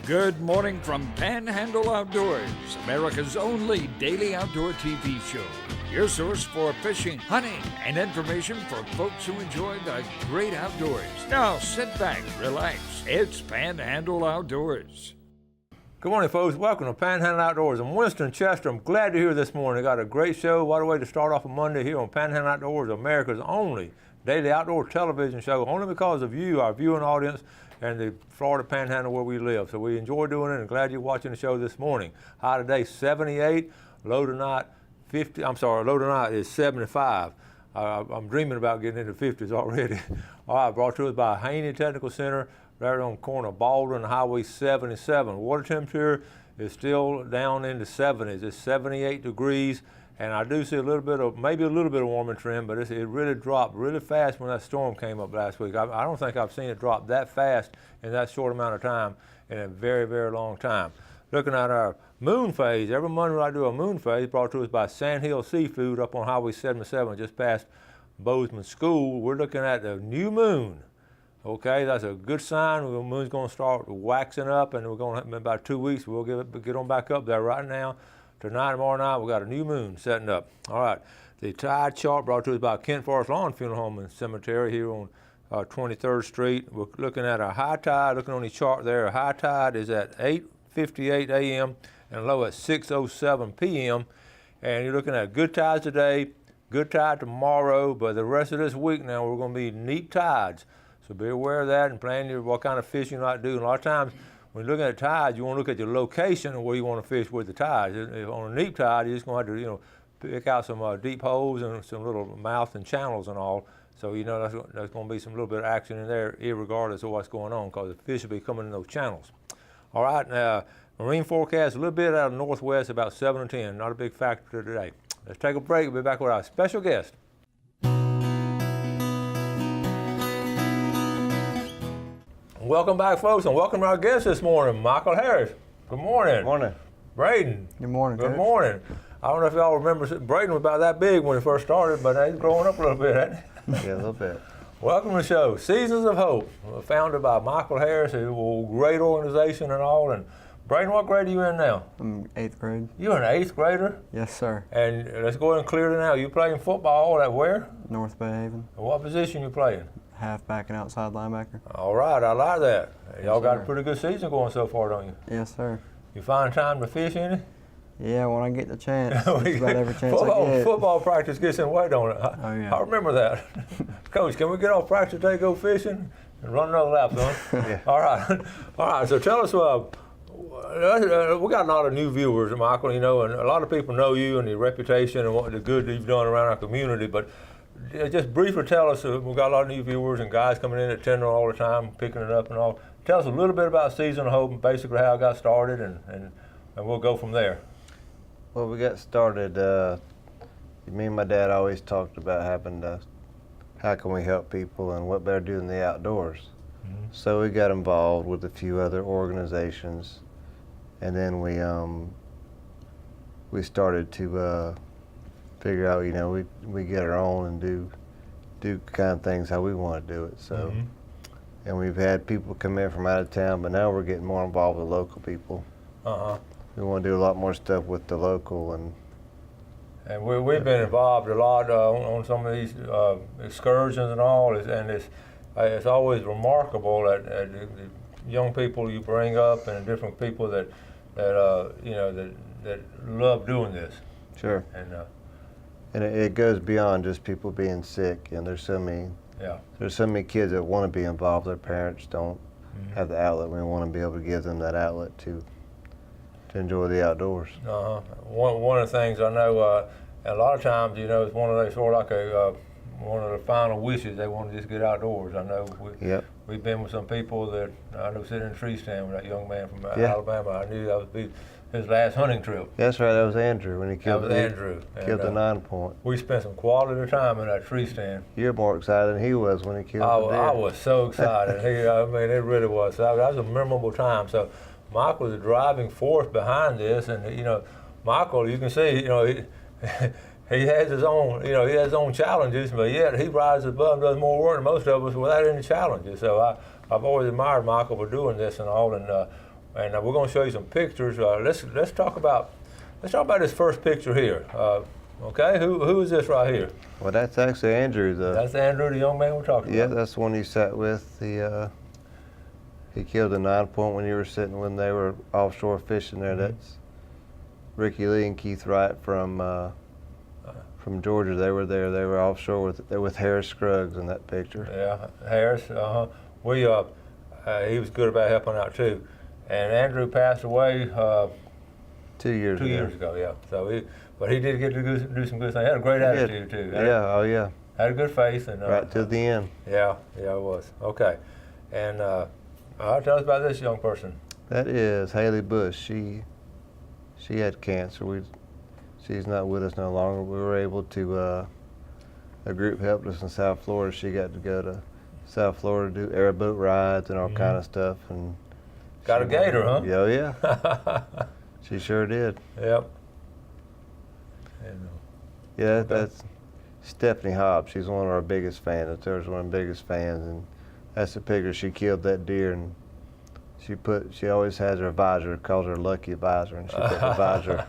Good morning from Panhandle Outdoors, America's only daily outdoor TV show. Your source for fishing, hunting, and information for folks who enjoy the great outdoors. Now sit back, relax. It's Panhandle Outdoors. Good morning, folks. Welcome to Panhandle Outdoors. I'm Winston Chester. I'm glad you're here this morning. Got a great show. What a way to start off a Monday here on Panhandle Outdoors, America's only daily outdoor television show, only because of you, our viewing audience, and the Florida Panhandle where we live. So we enjoy doing it and glad you're watching the show this morning. High today, 78. Low tonight, 50. Low tonight is 75. I'm dreaming about getting into 50s already. All right, brought to us by Haney Technical Center, right on the corner of Baldwin and Highway 77. Water temperature is still down in the 70s. It's 78 degrees. And I do see maybe a little bit of warming trend, but it really dropped really fast when that storm came up last week. I don't think I've seen it drop that fast in that short amount of time in a very, very long time. Looking at our moon phase, every Monday I do a moon phase brought to us by Sandhill Seafood up on Highway 77 just past Bozeman School. We're looking at the new moon. Okay, that's a good sign. The moon's going to start waxing up, and we're going to have about 2 weeks. We'll get on back up there right now. Tonight, tomorrow night, we got a new moon setting up. All right, the tide chart brought to us by Kent Forest Lawn Funeral Home and Cemetery here on 23rd Street. We're looking at our high tide, looking on the chart there. Our high tide is at 8:58 a.m. and low at 6:07 p.m. And you're looking at good tides today, good tide tomorrow, but the rest of this week now we're going to be neap tides. So be aware of that and plan what kind of fishing you like to do. And a lot of times, when you're looking at tides, you want to look at your location and where you want to fish with the tides. If on a neap tide, you're just going to have to, pick out some deep holes and some little mouths and channels and all. So there's going to be some little bit of action in there, irregardless of what's going on, because the fish will be coming in those channels. All right, now marine forecast a little bit out of the northwest, about 7 or 10. Not a big factor today. Let's take a break. We'll be back with our special guest. Welcome back, folks, and welcome to our guest this morning, Michael Harris. Good morning. Good morning. Braden. Good morning, Good Coach. morning. I don't know if y'all remember, Braden was about that big when he first started, but he's growing up a little bit, hasn't he? Yeah, a little bit. Welcome to the show. Seasons of Hope, founded by Michael Harris, a great organization and all. And Braden, what grade are you in now? I'm 8th grade. You're an 8th grader? Yes, sir. And let's go ahead and clear it now. You playing football at where? North Bay Haven. What position you playing? Halfback and outside linebacker. All right, I like that. Y'all got sir. a pretty good season going so far, don't you? Yes, sir. You find time to fish any? Yeah, when I get the chance. Just about every chance I get. Football practice gets in the way, don't it? Oh, yeah. I remember that. Coach, can we get off practice today, go fishing, and run another lap, son? Yeah. All right. So tell us, we got a lot of new viewers, Michael, and a lot of people know you and your reputation and what the good that you've done around our community, but just briefly tell us, we've got a lot of new viewers and guys coming in at Tender all the time, picking it up and all. Tell us a little bit about Season of Hope and basically how it got started, and we'll go from there. Well, we got started, me and my dad always talked about how can we help people and what better do than the outdoors. Mm-hmm. So we got involved with a few other organizations, and then we started to figure out, we get our own and do kind of things how we want to do it. So, mm-hmm. And we've had people come in from out of town, but now we're getting more involved with local people. We want to do a lot more stuff with the local, and we've been involved a lot on some of these excursions and all, and it's always remarkable that the young people you bring up and the different people that love doing this. Sure. And it goes beyond just people being sick, and there's so many kids that want to be involved. Their parents don't mm-hmm. have the outlet. We want to be able to give them that outlet to enjoy the outdoors. One of the things I know, a lot of times, it's one of those sort of like one of the final wishes. They want to just get outdoors. I know we've been with some people that I know sitting in a tree stand with that young man from Alabama. I knew that would be his last hunting trip. That's right. That was Andrew when he killed. That was Andrew. Killed the 9-point. We spent some quality time in that tree stand. You're more excited than he was when he killed the deer. I was so excited. It really was. That was a memorable time. So Michael was the driving force behind this, and Michael, you can see, he has his own, he has his own challenges, but yet he rises above and does more work than most of us without any challenges. So I've always admired Michael for doing this and all, and and we're going to show you some pictures. Let's talk about this first picture here. Okay, who is this right here? Well, that's actually Andrew. That's Andrew, the young man we're talking Yeah, about. that's the one you sat with. He killed a 9-point when you were sitting when they were offshore fishing there. That's Ricky Lee and Keith Wright from Georgia. They were there. They were offshore with Harris Scruggs in that picture. Yeah, Harris. He was good about helping out too. And Andrew passed away 2 years ago. 2 years ago. Yeah. So but he did get to do some good things. He had a great attitude too. Oh yeah. Had a good faith and right to the end. Yeah, it was. Okay. And tell us about this young person. That is Haley Bush. She had cancer. She's not with us no longer. We were able to. A group helped us in South Florida. She got to go to South Florida, do airboat rides and all kind of stuff. And got a gator, huh? Oh yeah. She sure did. Yep. And, yeah, that's Stephanie Hobbs. She's one of our biggest fans. There's one of the biggest fans, and that's the picture. She killed that deer, and she always has her visor, calls her lucky visor, and she put the visor.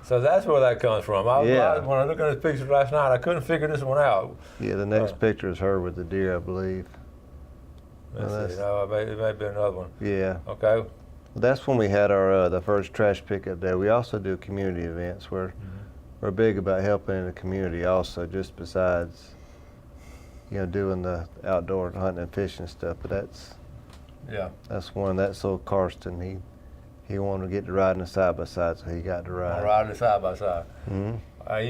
So that's where that comes from. When I looked at this picture last night, I couldn't figure this one out. Yeah, the next picture is her with the deer, I believe. Let's see. No, it may be another one. Yeah. Okay. That's when we had our the first trash pickup day. We also do community events where we're big about helping in the community also, just besides, doing the outdoor hunting and fishing stuff. But that's one. That's old Karsten. He wanted to get to ride in a side by side, so he got to ride. Riding side by side. You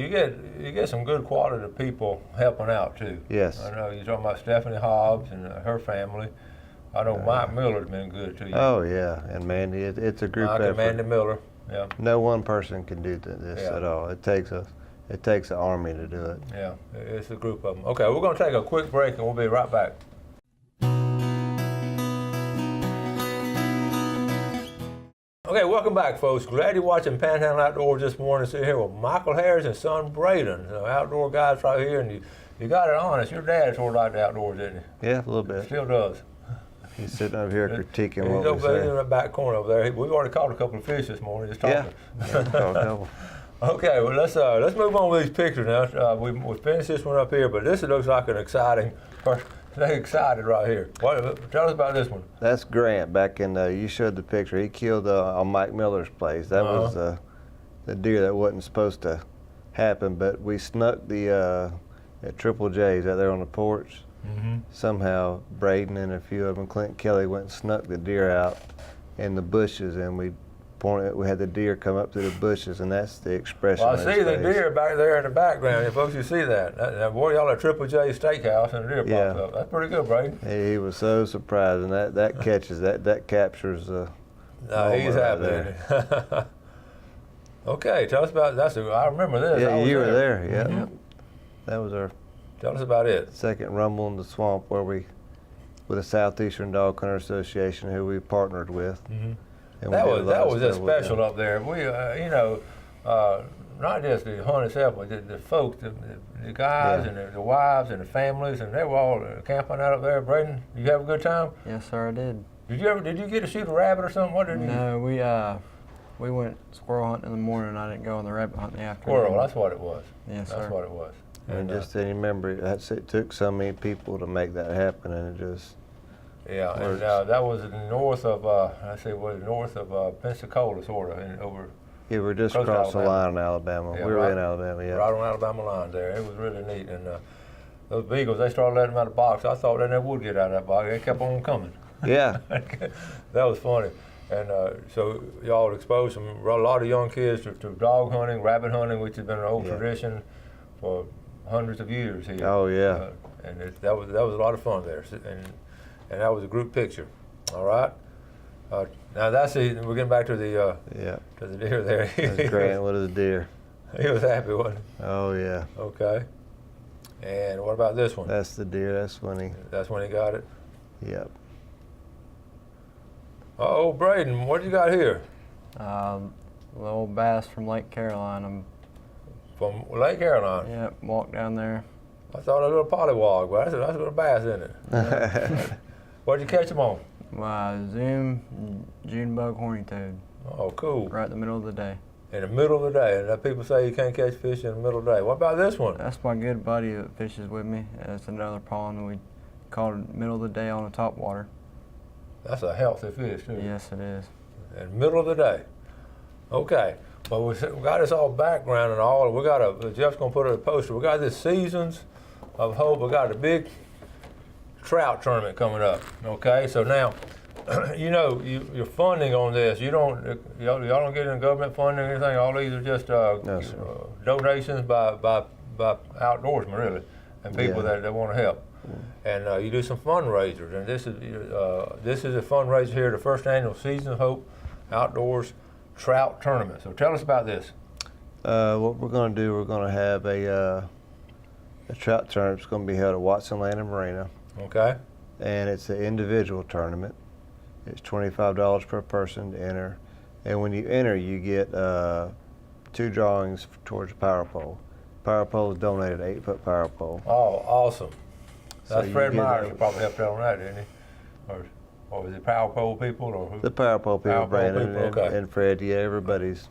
get some good quality people helping out too. Yes. I know you're talking about Stephanie Hobbs and her family. I know Mike Miller's been good to you. Oh yeah, and Mandy, it's a group effort. Mandy Miller. Yeah. No one person can do this at all. It takes an army to do it. Yeah, it's a group of them. Okay, we're going to take a quick break and we'll be right back. Okay, welcome back, folks. Glad you're watching Panhandle Outdoors this morning. Sitting here with Michael Harris and son Braden, outdoor guys right here, and you got it honest. Your dad sort of liked the outdoors, didn't he? Yeah, a little bit. Still does. He's sitting over here critiquing He's what we over there say. in the back corner over there. We've already caught a couple of fish this morning. Just talking. Yeah. Okay, well let's move on with these pictures now. We finished this one up here, but this looks like an exciting. They're excited right here. Tell us about this one. That's Grant. Back in you showed the picture. He killed on Mike Miller's place. That was the deer that wasn't supposed to happen, but we snuck the at Triple J's out there on the porch. Somehow Braden and a few of them, Clint Kelly, went and snuck the deer out in the bushes, and we had the deer come up through the bushes, and that's the expression. Well, I see the deer back there in the background. If folks, you see that. Boy, y'all at Triple J Steakhouse, and the deer popped up. That's pretty good, Braden. He was so surprised, and that catches that captures. He's happy. Okay, tell us about I remember this. Yeah, you were there. Yeah, that was our. Tell us about it. Second rumble in the swamp, where with the Southeastern Dog Hunter Association, who we partnered with. And that was just special up there. We, not just the hunt itself, but the folks, the guys and the wives and the families, and they were all camping out up there. Braden, you have a good time? Yes, sir, I did. Did you get to shoot a rabbit or something? What did you? No, we went squirrel hunting in the morning, and I didn't go on the rabbit hunt in the afternoon. Squirrel, that's what it was. Yes, that's sir. what it was. And just to remember, it took so many people to make that happen, and it just. Yeah, and that was north of, north of Pensacola, sort of, over. Yeah, we're just across the line in Alabama. Yeah, we were in Alabama, yeah. Right on Alabama line there. It was really neat. And those beagles, they started letting them out of the box. I thought they never would get out of that box. They kept on coming. Yeah. That was funny. And so y'all exposed a lot of young kids to dog hunting, rabbit hunting, which has been an old tradition for hundreds of years here. Oh, yeah. And that was a lot of fun there. And that was a group picture. All right. Now we're getting back to the to the deer there. That's Grant with his deer. He was happy, wasn't he? Oh yeah. Okay. And what about this one? That's the deer. That's when he got it. Yep. Oh, Braden, what you got here? The old bass from Lake Caroline. From Lake Caroline. Yep, walked down there. I thought a little pollywog, but that's a little bass in it. What'd you catch them on? Zoom, June bug, horny toad. Oh, cool. Right in the middle of the day. In the middle of the day, and people say you can't catch fish in the middle of the day. What about this one? That's my good buddy that fishes with me. It's another pond we call it middle of the day on the top water. That's a healthy fish, too. Yes, it is. In the middle of the day. Okay. Well, we got this all background and all. We got Jeff's gonna put it a poster. We got this Seasons of Hope. We got a big trout tournament coming up. Okay, so now, you know, your funding on this, y'all don't get any government funding or anything. All these are just No, donations by outdoorsmen, really, and people that want to help. And you do some fundraisers, and this is a fundraiser here, the first annual Season of Hope Outdoors Trout Tournament. So tell us about this. What we're going to do, we're going to have a trout tournament. It's going to be held at Watson Land and Marina. Okay. And it's an individual tournament. It's $25 per person to enter. And when you enter, you get 2 drawings towards the power pole. Power pole is donated, 8-foot power pole. Oh, awesome. That's So Fred you get Myers who probably helped out on that, didn't he? Or was it power pole people or who? The power pole people, Power pole Brandon people, okay. and Fred, yeah, everybody's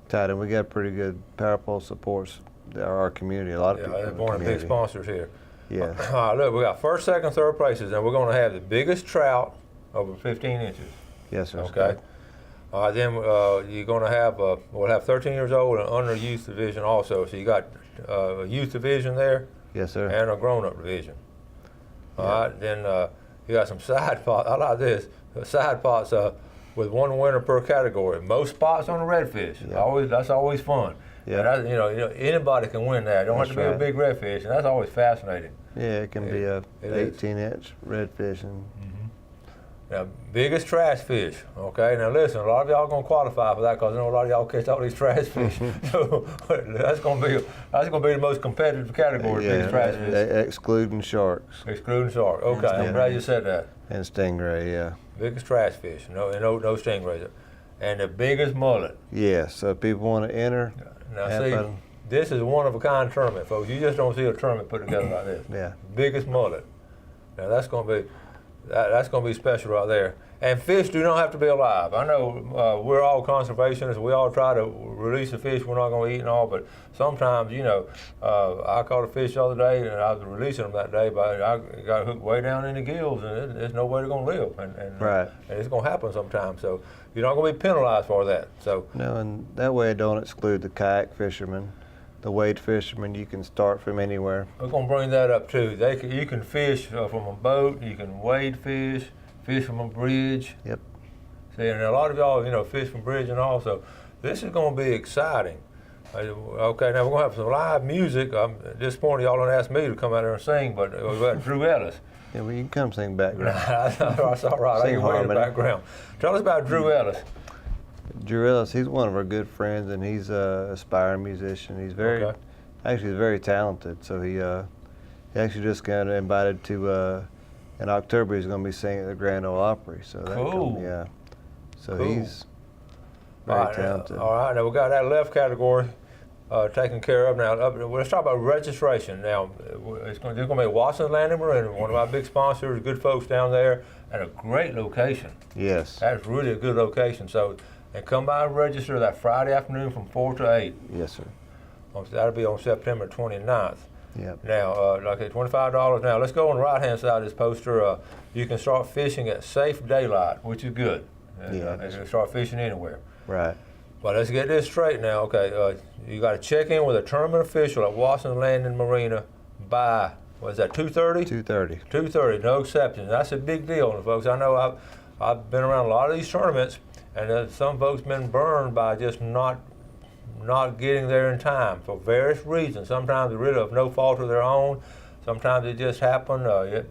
tied in. We got pretty good power pole supports our community, a lot of people Yeah, in they're the one of the big community. sponsors here. Yeah. All right, look, we got first, second, third places, and we're going to have the biggest trout over 15 inches. Yes, sir. Okay. All right, then you're going to have, we'll have 13 years old and under youth division also. So you got a youth division there Yes, sir. and a grown-up division. All right, then you got some side pots. I like this. Side pots with 1 winner per category. Most spots on the redfish. Yeah. That's always fun. Yeah. And that, you know, anybody can win that. It don't have to be a That's big redfish, and that's always fascinating. Yeah, it can be a It is. 18-inch redfish. And Now, biggest trash fish. Okay, now listen, a lot of y'all gonna qualify for that because I know a lot of y'all catch all these trash fish. So that's gonna be the most competitive category. Biggest trash fish, excluding sharks excluding shark. Okay, I'm stingray. glad you said that. and stingray, yeah. Biggest trash fish. No stingrays. And the biggest mullet. Yeah, so if people want to enter, Now have see, fun. this is a one-of-a-kind tournament, folks. You just don't see a tournament put together like this. Yeah. Biggest mullet. Now that's gonna be special right there. And fish do not have to be alive. I know we're all conservationists. We all try to release the fish we're not going to eat and all, but sometimes, you know, I caught a fish the other day and I was releasing them that day, but I got hooked way down in the gills and there's no way they're going to live. And Right. And it's going to happen sometime. So you're not going to be penalized for that. So No, and that way it don't exclude the kayak fishermen, the wade fishermen. You can start from anywhere. we're going to bring that up too. You can fish from a boat, you can wade fish from a bridge. Yep. See, and a lot of y'all, you know, fish from bridge and all. So this is going to be exciting. Okay, now we're going to have some live music. At this point, y'all don't ask me to come out there and sing, but we've got Drew Ellis. Yeah, well, you can come sing background. That's all right. I Sing can wait in the harmony. background. Tell us about Drew Ellis. Drew Ellis, he's one of our good friends, and he's an aspiring musician. He's very, Okay. actually, he's very talented. So he actually just got invited to. In October, he's going to be singing at the Grand Ole Opry. So that Cool. yeah. So Cool. he's very talented. All right, now we got that left category taken care of. Now let's talk about registration. Now there's going to be Washington Land and Marina, one of our big sponsors, good folks down there, and a great location. Yes. That's really a good location. So, and come by and register that Friday afternoon from 4 to 8. Yes, sir. That'll be on September 29th. Yep. Now, like at $25. Now, let's go on the right-hand side of this poster. You can start fishing at safe daylight, which is good. Yeah. You can start fishing anywhere. Right. But let's get this straight now. Okay, you got to check in with a tournament official at Washington Land and Marina by, what is that, 2:30? 2:30. 2:30, no exceptions. That's a big deal, folks. I know I've been around a lot of these tournaments, and some folks been burned by just not getting there in time for various reasons. Sometimes it's really of no fault of their own. Sometimes it just happened.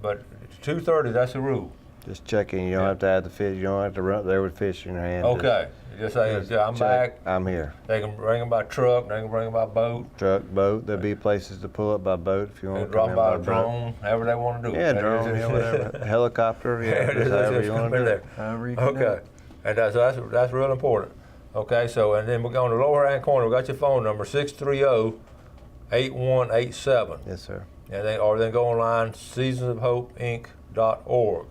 But 2:30, that's the rule. Just check in. You don't have to have the fish. You don't have to run up there with fish in your hand. Okay. Just say, I'm Check. back. I'm here. They can bring them by truck. They can bring them by boat. Truck, boat. There'll be places to pull up by boat if you They want can to come drop in by a boat. drone, however they want to do it. Yeah, That drone, is- yeah, whatever. Helicopter, yeah, It is, just however it's you gonna want be to do there. it. However you can do Okay. it. And that's real important. Okay, so and then we're going to the lower hand corner. We got your phone number 630-8187. Yes, sir. And then go online seasonsofhopeinc.org.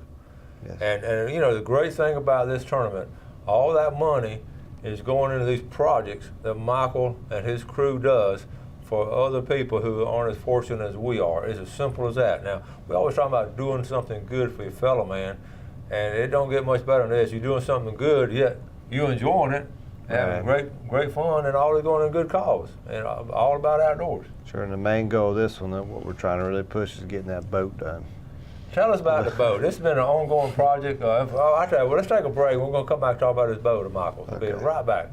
Yes. And you know, the great thing about this tournament, all that money is going into these projects that Michael and his crew does for other people who aren't as fortunate as we are. It's as simple as that. Now, we always talk about doing something good for your fellow man, and it don't get much better than this. You're doing something good, yet you're enjoying it, having great fun, and all is going in a good cause, and all about outdoors. Sure, and the main goal of this one, what we're trying to really push is getting that boat done. Tell us about the boat. This has been an ongoing project. I tell you, well, let's take a break. We're going to come back and talk about this boat, Michael. We'll be right back.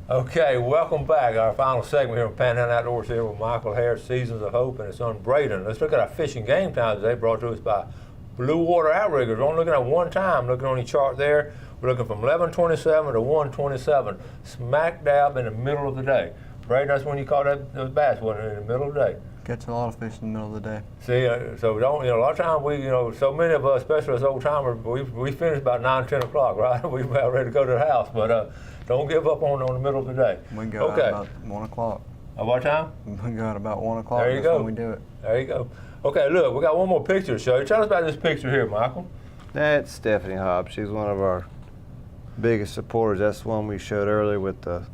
Okay, welcome back. Our final segment here on Panhandle Outdoors here with Michael Harris, Seasons of Hope, and his son Braden. Let's look at our fishing game times today, brought to us by Blue Water Outriggers. We're only looking at one time, looking on your chart there. We're looking from 11:27 to 1:27, smack dab in the middle of the day. Braden, that's when you caught those bass, wasn't it, in the middle of the day? Catch a lot of fish in the middle of the day. See, so we don't, you know, a lot of times we, you know, so many of us, especially us old timers, we finish about 9, 10 o'clock, right? We're about ready to go to the house, but don't give up on the middle of the day. We go out about 1 o'clock. At what time? We go out about 1 o'clock. There you go. When we do it. There you go. Okay, look, we got one more picture to show you. Tell us about this picture here, Michael. That's Stephanie Hobbs. She's one of our biggest supporters. That's the one we showed earlier with the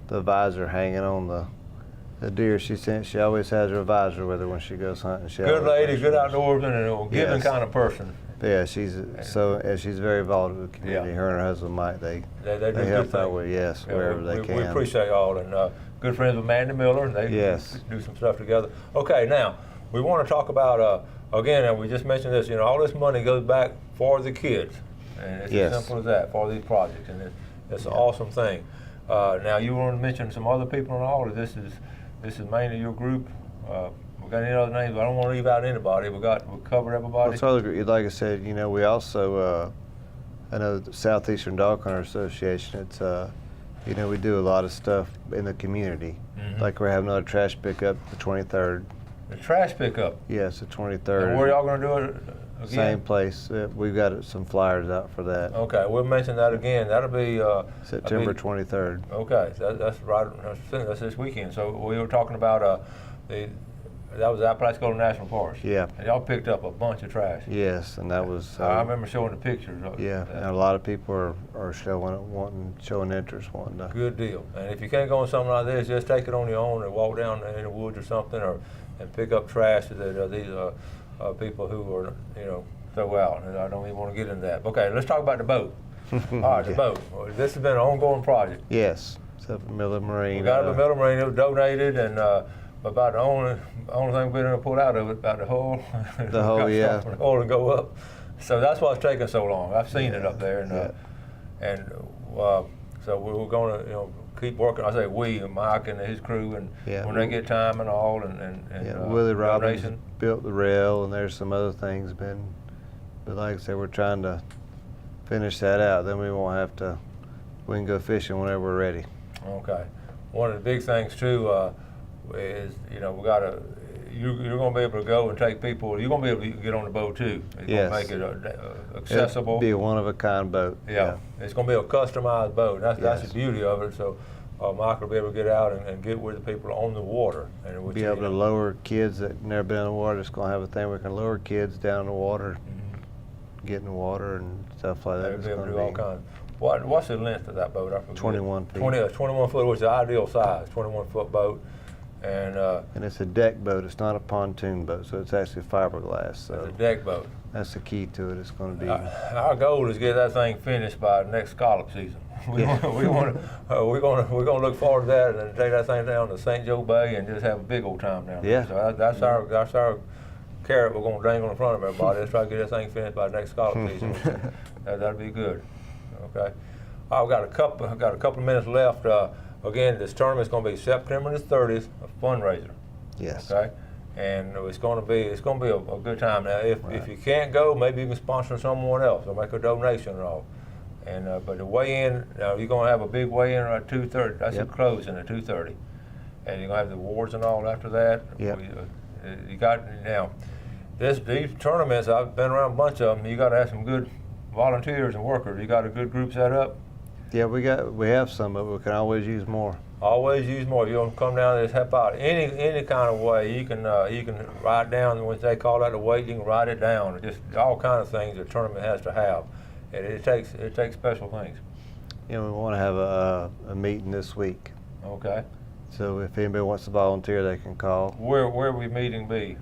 visor hanging on the deer she sent. She always has her visor with her when she goes hunting. Good lady, good outdoorsman, and a giving kind of person. Yeah, she's she's very involved with the community. Her and her husband Mike, they help out with wherever they can. We appreciate y'all, and good friends with Mandy Miller, and they do some stuff together. Okay, now we want to talk about again, and we just mentioned this. You know, all this money goes back for the kids, and it's as simple as that for these projects, and it's an awesome thing. Now you want to mention some other people and all. This is mainly your group. We got any other names? I don't want to leave out anybody. We covered everybody. Well, like I said, you know, we also I know the Southeastern Dog Hunter Association. It's you know, we do a lot of stuff in the community. Like we're having another trash pickup the 23rd. The trash pickup? Yes, the 23rd. And where y'all going to do it again? Same place. We've got some flyers out for that. Okay, we'll mention that again. That'll be September 23rd. Okay, that's right. That's this weekend. So we were talking about that was Apalachicola National Forest. Yeah. And y'all picked up a bunch of trash. Yes, and that was. I remember showing the pictures. Yeah, and a lot of people are showing interest, wanting to. Good deal. And if you can't go on something like this, just take it on your own and walk down in the woods or something, and pick up trash that these people who are, you know, throw out. And I don't even want to get into that. Okay, let's talk about the boat. All right, the boat. This has been an ongoing project. Yes, except for Miller Marine. We got it at Miller Marine. It was donated, and about the only thing we've been able to pull out of it, about the hull. The hull, yeah. The hull and go up. So that's why it's taking so long. I've seen it up there, and so we're going to, you know, keep working. I say we, Mike and his crew, and when they get time and all, and Willie Robbins built the rail, and there's some other things been, but like I said, we're trying to finish that out. Then we won't have to. We can go fishing whenever we're ready. Okay. One of the big things too is, you know, you're going to be able to go and take people. You're going to be able to get on the boat too. It's going to make it accessible. It'll be a one-of-a-kind boat. Yeah. It's going to be a customized boat. That's the beauty of it. So Mike will be able to get out and get with the people on the water. And be able to lower kids that never been in the water. It's going to have a thing where we can lower kids down the water, get in the water and stuff like that. They'll be able to do all kinds. What's the length of that boat? I forget. 21 feet. 21 foot, which is the ideal size, 21-foot boat. And it's a deck boat. It's not a pontoon boat, so it's actually fiberglass. So it's a deck boat. That's the key to it. It's going to be. Our goal is to get that thing finished by next scallop season. We're going to look forward to that and take that thing down to St. Joe Bay and just have a big old time down there. So that's our carrot we're going to dangle in front of everybody. Let's try to get that thing finished by next scallop season. That'll be good. Okay. I've got a couple of minutes left. Again, this tournament's going to be September the 30th, a fundraiser. Yes. Okay. And it's going to be a good time. Now, if you can't go, maybe you can sponsor someone else or make a donation and all. And but the weigh-in, now you're going to have a big weigh-in at 2:30. That's the closing at 2:30, and you're going to have the awards and all after that. Yeah. You got now. These tournaments, I've been around a bunch of them. You got to have some good volunteers and workers. You got a good group set up. Yeah, we have some, but we can always use more. Always use more. If you want to come down there and help out any kind of way, you can write down when they call out the weight. You can write it down. Just all kind of things the tournament has to have. And it takes special things. We want to have a meeting this week. Okay. So if anybody wants to volunteer, they can call. Where we meeting be?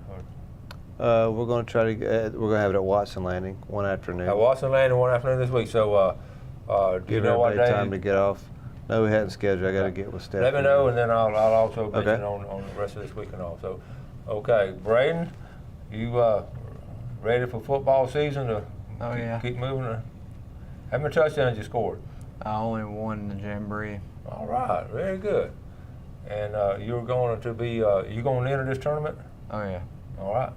We're going to try to we're going to have it at Watson Landing one afternoon. At Watson Landing one afternoon this week. So do you know what day? Give everybody time to get off. No, we hadn't scheduled. I got to get with Stephanie. Let me know, and then I'll also be okay. on the rest of this week and all. So, okay, Braden, you ready for football season to keep moving? How many touchdowns you scored? I only won in the jamboree. All right, very good. And you're going to be you going to enter this tournament? Oh yeah. All right.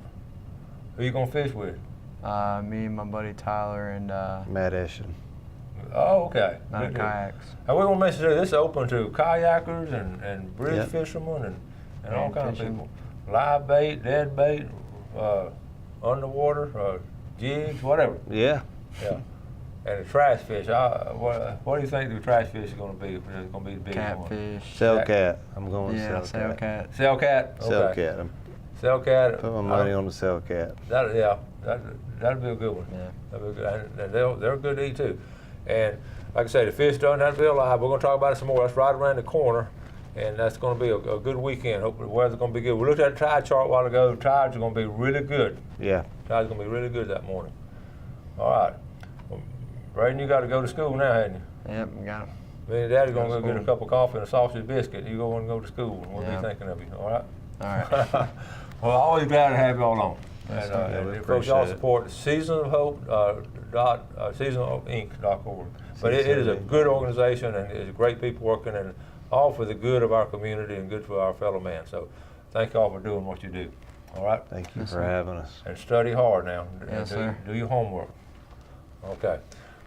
Who you going to fish with? Me and my buddy Tyler and Matt Eshin. Oh, okay. Not kayaks. And we want to mention this is open to kayakers and bridge yep. fishermen and all kinds of fishing. people. Live bait, dead bait, underwater, jigs, whatever. Yeah. Yeah. And the trash fish. What do you think the trash fish is going to be? It's going to be the biggest one. Catfish. Cellcat. I'm going with Cellcat. Cellcat. Cellcat. Okay. Cellcat. Cellcat. Put my money on the Cellcat. That'll be a good one. Yeah. That'll be good. And they're good to eat too. And like I say, the fish done that'll be alive. We're going to talk about it some more. That's right around the corner, and that's going to be a good weekend. Hopefully the weather's going to be good. We looked at the tide chart a while ago. The tides are going to be really good. Yeah. Tides are going to be really good that morning. All right. Well, Braden, you got to go to school now, haven't you? Yep, got it. Me and Daddy's going to go get a cup of coffee and a sausage biscuit. You go and go to school. We'll be thinking of you. All right? All right. Well, always glad to have you all on. Yes, And folks, y'all support Season of Hope, seasonofinc.org. But it is a good organization, and it's great people working, and all for the good of our community and good for our fellow man. So thank y'all for doing what you do. All right? Thank you for having us. And study hard now. Yes, sir. Do your homework. Okay.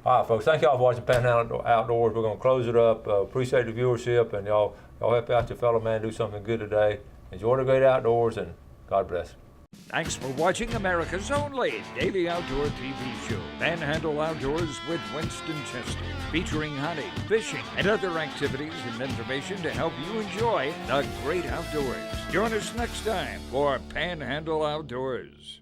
All right, folks. Thank y'all for watching Panhandle Outdoors. We're going to close it up. Appreciate the viewership, and y'all help out your fellow man do something good today. Enjoy the great outdoors, and God bless. Thanks for watching America's only daily outdoor TV show, Panhandle Outdoors with Winston Chester, featuring hunting, fishing, and other activities and information to help you enjoy the great outdoors. Join us next time for Panhandle Outdoors.